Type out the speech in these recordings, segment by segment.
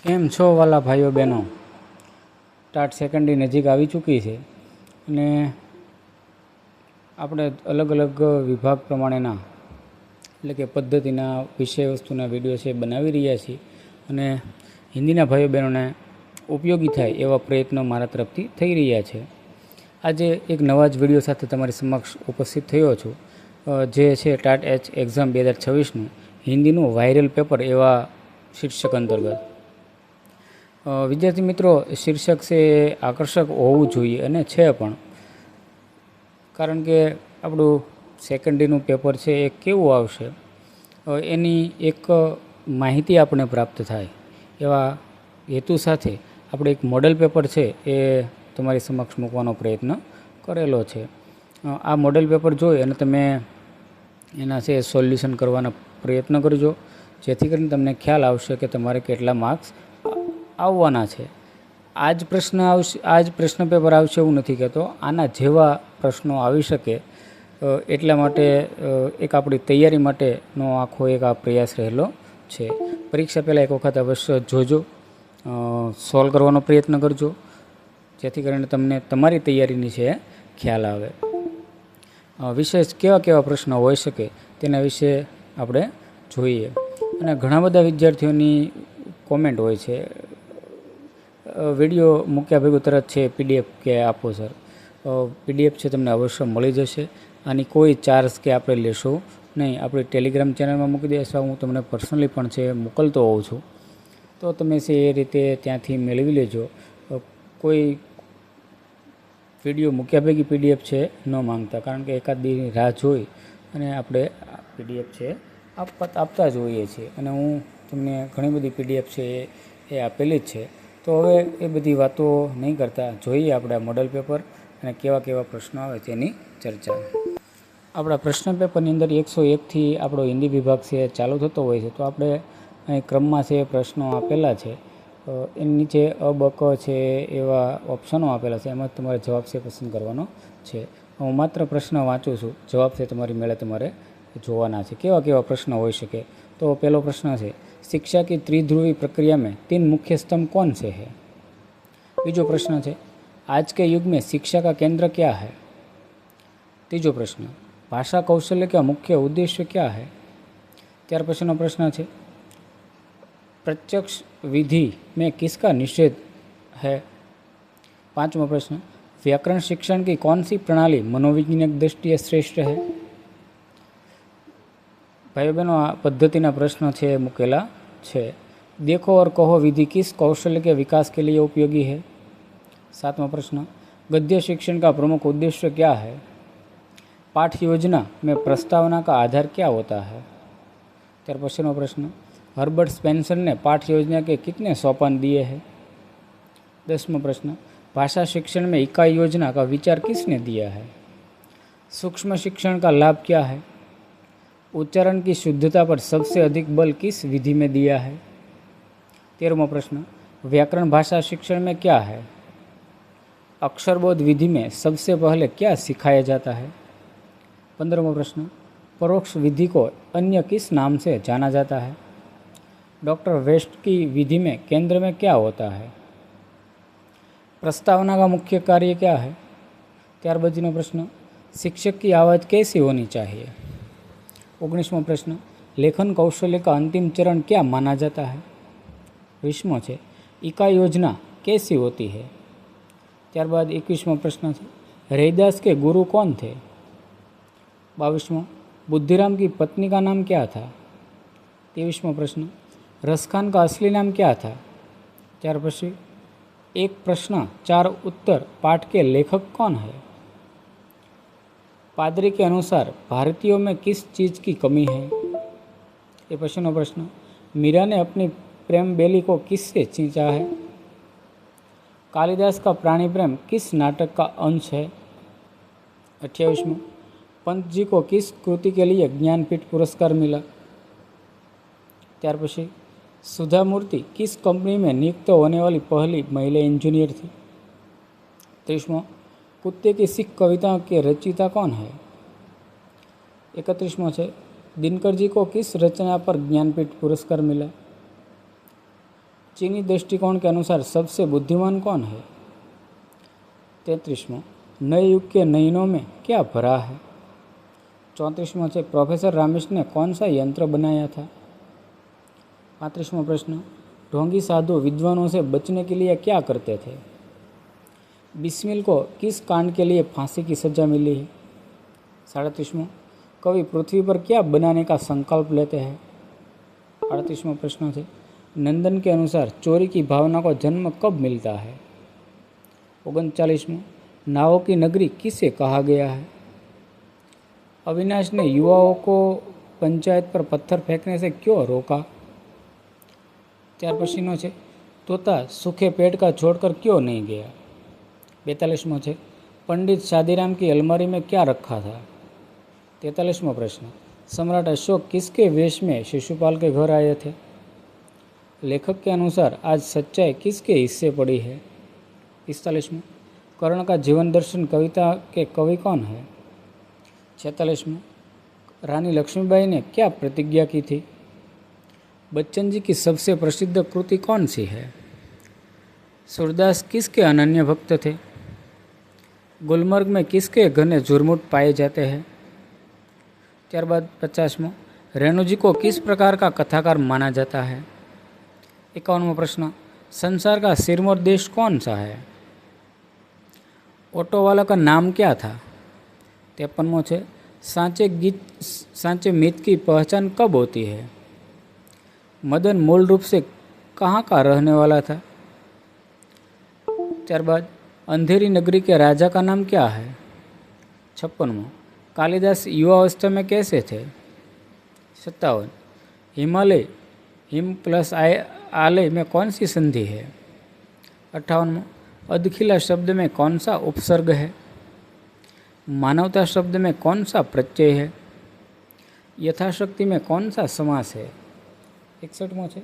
કેમ છો વાલા ભાઈઓ બહેનો? ટાટ સેકન્ડની નજીક આવી ચૂકી છે અને આપણે અલગ અલગ વિભાગ પ્રમાણેના એટલે કે પદ્ધતિના વિષય વસ્તુના વિડીયો છે બનાવી રહ્યા છીએ અને હિન્દીના ભાઈઓ બહેનોને ઉપયોગી થાય એવા પ્રયત્નો મારા તરફથી થઈ રહ્યા છે. આજે એક નવા જ વિડીયો સાથે તમારી સમક્ષ ઉપસ્થિત થયો છું, જે છે ટાટ એચ એક્ઝામ 2026નું હિન્દીનું વાયરલ પેપર એવા શીર્ષક અંતર્ગત. વિદ્યાર્થી મિત્રો, શીર્ષક છે એ આકર્ષક હોવું જોઈએ અને છે પણ, કારણ કે આપણું સેકન્ડરીનું પેપર છે એ કેવું આવશે એની એક માહિતી આપણને પ્રાપ્ત થાય એવા હેતુ સાથે આપણે એક મોડલ પેપર છે એ તમારી સમક્ષ મૂકવાનો પ્રયત્ન કરેલો છે. આ મોડલ પેપર જોઈ અને તમે એના છે સોલ્યુશન કરવાના પ્રયત્ન કરજો, જેથી કરીને તમને ખ્યાલ આવશે કે તમારે કેટલા માર્ક્સ આવવાના છે. આ જ પ્રશ્ન પેપર આવશે એવું નથી કહેતો, આના જેવા પ્રશ્નો આવી શકે એટલા માટે એક આપણી તૈયારી માટેનો આખો એક આ પ્રયાસ રહેલો છે. પરીક્ષા પહેલાં એક વખત અવશ્ય જોજો, સોલ્વ કરવાનો પ્રયત્ન કરજો, જેથી કરીને તમને તમારી તૈયારીની છે ખ્યાલ આવે. વિશેષ કેવા પ્રશ્નો હોઈ શકે તેના વિશે આપણે જોઈએ. અને ઘણા બધા વિદ્યાર્થીઓની કોમેન્ટ હોય છે, વિડીયો મૂક્યા ભેગું તરત છે PDF કે આપો સર. PDF છે તમને અવશ્ય મળી જશે. આની કોઈ ચાર્જ કે આપણે લેશું નહીં. આપણી ટેલિગ્રામ ચેનલમાં મૂકી દેશો, હું તમને પર્સનલી પણ છે મોકલતો હોઉં છું, તો તમે છે એ રીતે ત્યાંથી મેળવી લેજો. કોઈ વિડીયો મૂક્યા ભેગી PDF છે ન માંગતા, કારણ કે એકાદ દીની રાહ જોઈ અને આપણે PDF છે આપતા જ હોઈએ છીએ અને હું તમને ઘણી બધી PDF છે એ આપેલી જ છે. તો હવે એ બધી વાતો નહીં કરતા જોઈએ આપણે આ મોડલ પેપર અને કેવા પ્રશ્નો આવે તેની ચર્ચા. આપણા પ્રશ્ન પેપરની અંદર 101થી આપણો હિન્દી વિભાગ છે ચાલુ થતો હોય છે, તો આપણે અહીં ક્રમમાં છે પ્રશ્નો આપેલા છે. એની નીચે અ, બ, ક છે એવા ઓપ્શનો આપેલા છે, એમાં તમારે જવાબ છે પસંદ કરવાનો છે. હું માત્ર પ્રશ્ન વાંચું છું, જવાબ છે તમારી મેળે તમારે જોવાના છે. કેવા પ્રશ્ન હોઈ શકે? તો પહેલો પ્રશ્ન છે, शिक्षा की त्रिध्रुवी प्रक्रिया में 3 मुख्य स्तंभ कौन से है? बीजो प्रश्न है, आज के युग में शिक्षा का केंद्र क्या है? तीजो प्रश्न, भाषा कौशल्य का मुख्य उद्देश्य क्या है? त्यार पछीनो प्रश्न है, प्रत्यक्ष विधि में किसका निषेध है? पांचमो प्रश्न, व्याकरण शिक्षण की कौन सी प्रणाली मनोवैज्ञानिक दृष्टिए श्रेष्ठ है? भाई बहनों, आ पद्धतिना प्रश्न है मुकेला है. देखो और कहो विधि किस कौशल्य के विकास के लिए उपयोगी है? सातवां प्रश्न, गद्य शिक्षण का प्रमुख उद्देश्य क्या है? पाठ योजना में प्रस्तावना का आधार क्या होता है? त्यार पछीनो प्रश्न, हर्बर्ट स्पेंसर ने पाठ योजना के कितने सोपान दिए हैं? 10वां प्रश्न, भाषा शिक्षण में इकाई योजना का विचार किसने दिया है? सूक्ष्म शिक्षण का लाभ क्या है? उच्चारण की शुद्धता पर सबसे अधिक बल किस विधि में दिया है? 13वां प्रश्न, व्याकरण भाषा शिक्षण में क्या है? अक्षरबोध विधि में सबसे पहले क्या सिखाया जाता है? 15वां प्रश्न, परोक्ष विधि को अन्य किस नाम से जाना जाता है? डॉक्टर वेस्ट की विधि में केंद्र में क्या होता है? प्रस्तावना का मुख्य कार्य क्या है? त्यार पछीनो प्रश्न, शिक्षक की आवाज़ कैसी होनी चाहिए? 19वां प्रश्न, लेखन कौशल्य का अंतिम चरण क्या माना जाता है? 20वां है, इकाई योजना कैसी होती है? त्यारबाद 21वां प्रश्न है, रैदास के गुरु कौन थे? 22वां, बुद्धिराम की पत्नी का नाम क्या था? 23वां प्रश्न, रसखान का असली नाम क्या था? त्यार पछी एक प्रश्न 4 उत्तर पाठ के लेखक कौन है? पादरी के अनुसार भारतीयों में किस चीज़ की कमी है? ये पछीनो प्रश्न, मीरा ने अपनी प्रेम बेली को किससे खींचा है? कालिदास का प्राणी प्रेम किस नाटक का अंश है? 28वां, पंत जी को किस कृति के लिए ज्ञानपीठ पुरस्कार मिला? त्यार पछी सुधा मूर्ति किस कंपनी में नियुक्त होने वाली पहली महिला इंजीनियर थी? 30वां, कुत्ते की सिख कविताओं के रचयिता कौन है? 31वां है, दिनकर जी को किस रचना पर ज्ञानपीठ पुरस्कार मिला? चीनी दृष्टिकोण के अनुसार सबसे बुद्धिमान कौन है? 33वां, नए युग के नयनों में क्या भरा है? 34वां है, प्रोफेसर रामेश ने कौन सा यंत्र बनाया था? 35वां प्रश्न, ढोंगी साधु विद्वानों से बचने के लिए क्या करते थे? बिस्मिल को किस कांड के लिए फांसी की सजा मिली है? 37वां, कवि पृथ्वी पर क्या बनाने का संकल्प लेते हैं? 38वां प्रश्न है, नंदन के अनुसार चोरी की भावना को जन्म कब मिलता है? 39वां, नावों की नगरी किसे कहा गया है? अविनाश ने युवाओं को पंचायत पर पत्थर फेंकने से क्यों रोका? ત્યાર પછીનો છે, तोता सूखे पेट का छोड़कर क्यों नहीं गया? 42वां છે, पंडित शादीराम की अलमारी में क्या रखा था? 43वां प्रश्न, सम्राट अशोक किसके वेश में शिशुपाल के घर आए थे? लेखक के अनुसार आज सच्चाई किसके हिस्से पड़ी है? 45वां, कर्ण का जीवन दर्शन कविता के कवि कौन है? 46वां, रानी लक्ष्मीबाई ने क्या प्रतिज्ञा की थी? बच्चन जी की सबसे प्रसिद्ध कृति कौन सी है? सूरदास किसके अनन्य भक्त थे? गुलमर्ग में किसके घने झुरमुट पाए जाते हैं? त्यारबाद 50वां, रेणु जी को किस प्रकार का कथाकार माना जाता है? 51वां प्रश्न, संसार का सिरमौर देश कौन सा है? ऑटो वाला का नाम क्या था? 53वां है, सांचे मित की पहचान कब होती है? मदन मूल रूप से कहाँ का रहने वाला था? त्यारबाद, अंधेरी नगरी के राजा का नाम क्या है? 56वां, कालिदास युवावस्था में कैसे थे? 57, हिमालय हिम प्लस आलय में कौन सी संधि है? 58वां, अदखिला शब्द में कौन सा उपसर्ग है? मानवता शब्द में कौन सा प्रत्यय है? यथाशक्ति में कौन सा समास है? 61वां है,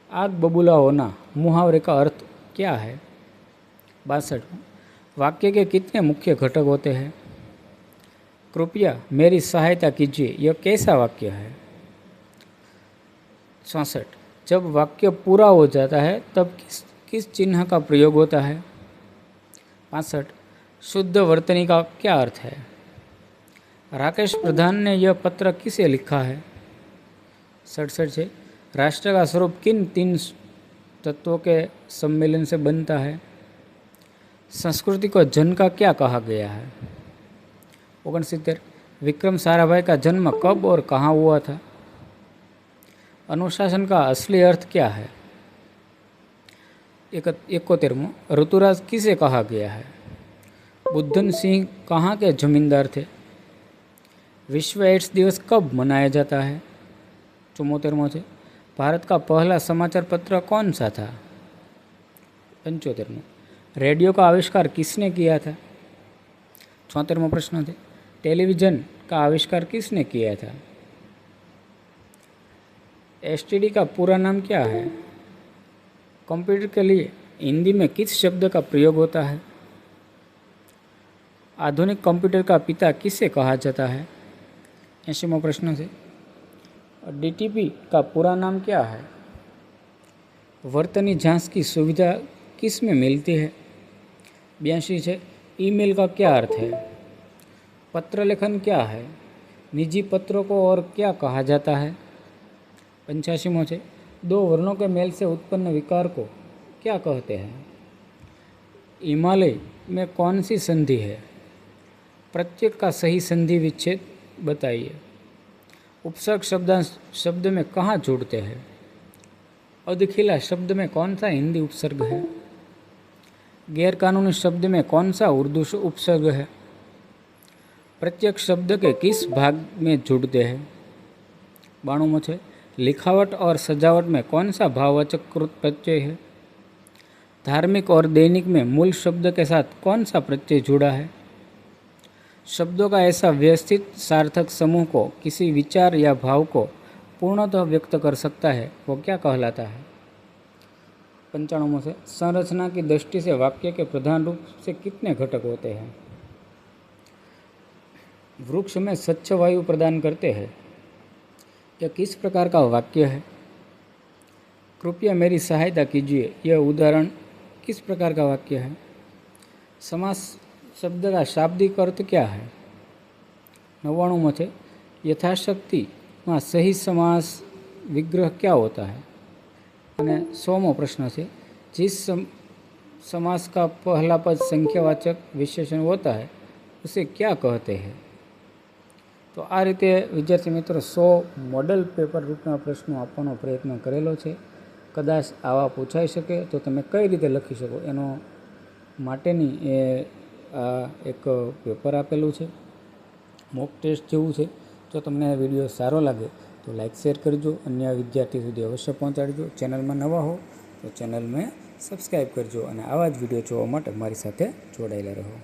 आग बबूला होना मुहावरे का अर्थ क्या है? 62वां, वाक्य के कितने मुख्य घटक होते हैं? कृपया मेरी सहायता कीजिए, यह कैसा वाक्य है? 64, जब वाक्य पूरा हो जाता है तब किस चिन्ह का प्रयोग होता है? 65, शुद्ध वर्तनी का क्या अर्थ है? राकेश प्रधान ने यह पत्र किसे लिखा है? 67 है, राष्ट्र का स्वरूप किन 3 तत्वों के सम्मेलन से बनता है? संस्कृति को जन का क्या कहा गया है? 69, विक्रम साराभाई का जन्म कब और कहाँ हुआ था? अनुशासन का असली अर्थ क्या है? 71वां, ऋतुराज किसे कहा गया है? बुद्धन सिंह कहाँ के जमींदार थे? विश्व एड्स दिवस कब मनाया जाता है? 74वां है, भारत का पहला समाचार पत्र कौन सा था? 75वां, रेडियो का आविष्कार किसने किया था? 74वां प्रश्न है, टेलीविज़न का आविष्कार किसने किया था? एसटीडी का पूरा नाम क्या है? कंप्यूटर के लिए हिंदी में किस शब्द का प्रयोग होता है? आधुनिक कंप्यूटर का पिता किसे कहा जाता है? 80वां प्रश्न है, डीटीपी का पूरा नाम क्या है? वर्तनी जांच की सुविधा किस में मिलती है? 82 है, ईमेल का क्या अर्थ है? पत्र लेखन क्या है? निजी पत्रों को और क्या कहा जाता है? 85वां है, 2 वर्णों के मेल से उत्पन्न विकार को क्या कहते हैं? हिमालय में कौन सी संधि है? प्रत्येक का सही संधि विच्छेद बताइए। उपसर्ग शब्द में कहाँ जुड़ते हैं? अदखिला शब्द में कौन सा हिंदी उपसर्ग है? गैरकानूनी शब्द में कौन सा उर्दू उपसर्ग है? प्रत्येक शब्द के किस भाग में जुड़ते हैं? 92वां है, लिखावट और सजावट में कौन सा भाववाचक कृत प्रत्यय है? धार्मिक और दैनिक में मूल शब्द के साथ कौन सा प्रत्यय जुड़ा है? शब्दों का ऐसा व्यवस्थित सार्थक समूह को किसी विचार या भाव को पूर्णतः व्यक्त कर सकता है, वो क्या कहलाता है? 95वां से, संरचना की दृष्टि से वाक्य के प्रधान रूप से कितने घटक होते हैं? वृक्ष में स्वच्छ वायु प्रदान करते हैं। यह किस प्रकार का वाक्य है? कृपया मेरी सहायता कीजिए, यह उदाहरण किस प्रकार का वाक्य है? समास शब्द का शाब्दिक अर्थ क्या है? 99 में थे यथाशक्ति में सही समास विग्रह क्या होता है? અને 100मो प्रश्न है जिस समास का पहला पद संख्यावाचक विशेषण होता है उसे क्या कहते हैं? तो आ रीते विद्यार्थी मित्रों 100 मॉडल पेपर रूपना प्रश्नों आपવાનો प्रयत्न करेलो છે। कदाच आवा पूछाई शके तो तमे कई रीते लखी शको एनो माटेनी एक पेपर आपेलू है, मॉक टेस्ट जेवुं छे। जो तमने आ विडियो सारो लागे तो लाइक शेर करजो, अन्य विद्यार्थी सुधी अवश्य पहोंचाडजो। चेनल में नवा हो तो चेनल में सब्सक्राइब करजो અને આવા જ વિડીયો જોવા માટે મારી સાથે જોડાયેલા રહો।